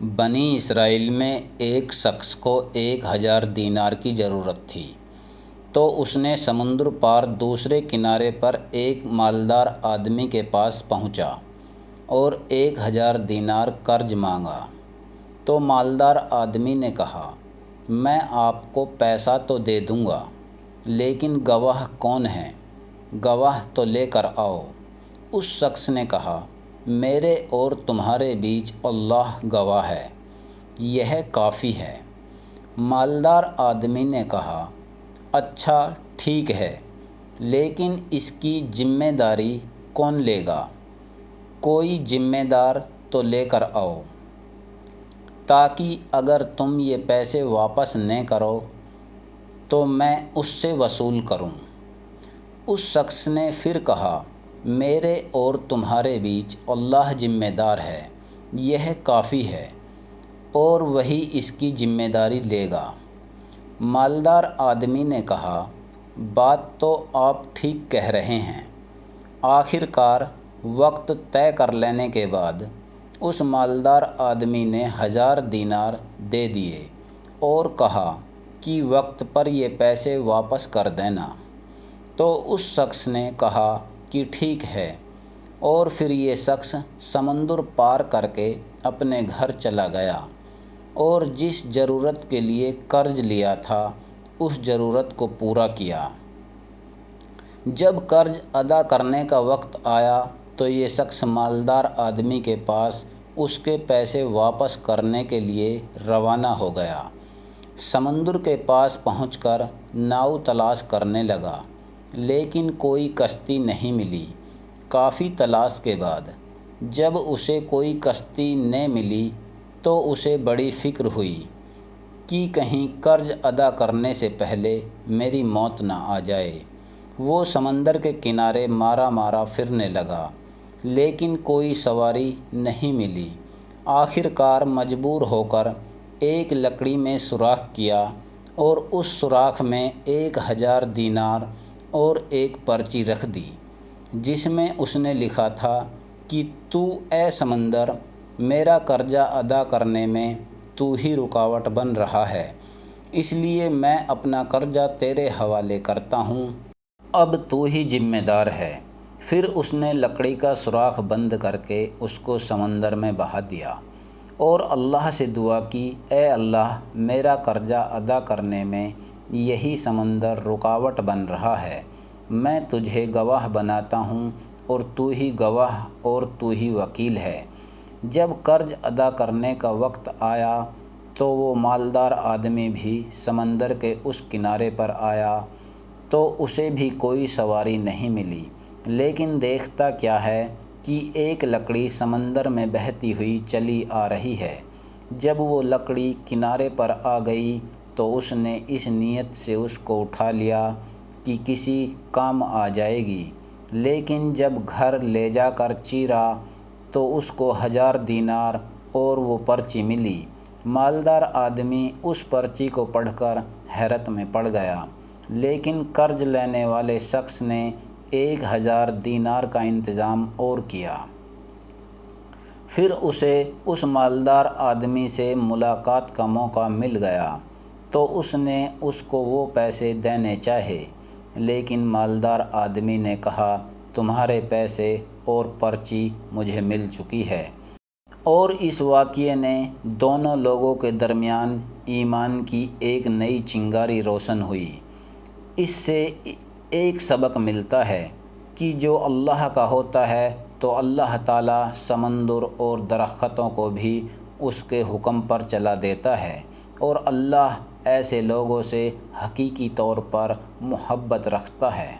بنی اسرائیل میں ایک شخص کو 1000 دینار کی ضرورت تھی، تو اس نے سمندر پار دوسرے کنارے پر ایک مالدار آدمی کے پاس پہنچا اور 1000 دینار قرض مانگا۔ تو مالدار آدمی نے کہا، میں آپ کو پیسہ تو دے دوں گا، لیکن گواہ کون ہیں؟ گواہ تو لے کر آؤ۔ اس شخص نے کہا، میرے اور تمہارے بیچ اللہ گواہ ہے، یہ کافی ہے۔ مالدار آدمی نے کہا، اچھا ٹھیک ہے، لیکن اس کی ذمہ داری کون لے گا؟ کوئی ذمہ دار تو لے کر آؤ، تاکہ اگر تم یہ پیسے واپس نہ کرو تو میں اس سے وصول کروں۔ اس شخص نے پھر کہا، میرے اور تمہارے بیچ اللہ ذمہ دار ہے، یہ کافی ہے، اور وہی اس کی ذمہ داری لے گا۔ مالدار آدمی نے کہا، بات تو آپ ٹھیک کہہ رہے ہیں۔ آخر کار وقت طے کر لینے کے بعد اس مالدار آدمی نے 1000 دینار دے دیے اور کہا کہ وقت پر یہ پیسے واپس کر دینا۔ تو اس شخص نے کہا کہ ٹھیک ہے، اور پھر یہ شخص سمندر پار کر کے اپنے گھر چلا گیا اور جس ضرورت کے لیے قرض لیا تھا اس ضرورت کو پورا کیا۔ جب قرض ادا کرنے کا وقت آیا تو یہ شخص مالدار آدمی کے پاس اس کے پیسے واپس کرنے کے لیے روانہ ہو گیا۔ سمندر کے پاس پہنچ کر ناؤ تلاش کرنے لگا، لیکن کوئی کشتی نہیں ملی۔ کافی تلاش کے بعد جب اسے کوئی کشتی نہ ملی تو اسے بڑی فکر ہوئی کہ کہیں قرض ادا کرنے سے پہلے میری موت نہ آ جائے۔ وہ سمندر کے کنارے مارا مارا پھرنے لگا، لیکن کوئی سواری نہیں ملی۔ آخر کار مجبور ہو کر ایک لکڑی میں سوراخ کیا اور اس سوراخ میں 1000 دینار اور ایک پرچی رکھ دی، جس میں اس نے لکھا تھا کہ تو اے سمندر، میرا قرضہ ادا کرنے میں تو ہی رکاوٹ بن رہا ہے، اس لیے میں اپنا قرضہ تیرے حوالے کرتا ہوں، اب تو ہی ذمہ دار ہے۔ پھر اس نے لکڑی کا سوراخ بند کر کے اس کو سمندر میں بہا دیا اور اللہ سے دعا کی، اے اللہ، میرا قرضہ ادا کرنے میں یہی سمندر رکاوٹ بن رہا ہے، میں تجھے گواہ بناتا ہوں اور تو ہی گواہ اور تو ہی وکیل ہے۔ جب قرض ادا کرنے کا وقت آیا تو وہ مالدار آدمی بھی سمندر کے اس کنارے پر آیا، تو اسے بھی کوئی سواری نہیں ملی، لیکن دیکھتا کیا ہے کہ ایک لکڑی سمندر میں بہتی ہوئی چلی آ رہی ہے۔ جب وہ لکڑی کنارے پر آ گئی تو اس نے اس نیت سے اس کو اٹھا لیا کہ کسی کام آ جائے گی، لیکن جب گھر لے جا کر چیرا تو اس کو 1000 دینار اور وہ پرچی ملی۔ مالدار آدمی اس پرچی کو پڑھ کر حیرت میں پڑ گیا، لیکن قرض لینے والے شخص نے 1000 دینار کا انتظام اور کیا۔ پھر اسے اس مالدار آدمی سے ملاقات کا موقع مل گیا تو اس نے اس کو وہ پیسے دینے چاہے، لیکن مالدار آدمی نے کہا، تمہارے پیسے اور پرچی مجھے مل چکی ہے۔ اور اس واقعے نے دونوں لوگوں کے درمیان ایمان کی ایک نئی چنگاری روشن ہوئی۔ اس سے ایک سبق ملتا ہے کہ جو اللہ کا ہوتا ہے تو اللہ تعالیٰ سمندر اور درختوں کو بھی اس کے حکم پر چلا دیتا ہے، اور اللہ ایسے لوگوں سے حقیقی طور پر محبت رکھتا ہے۔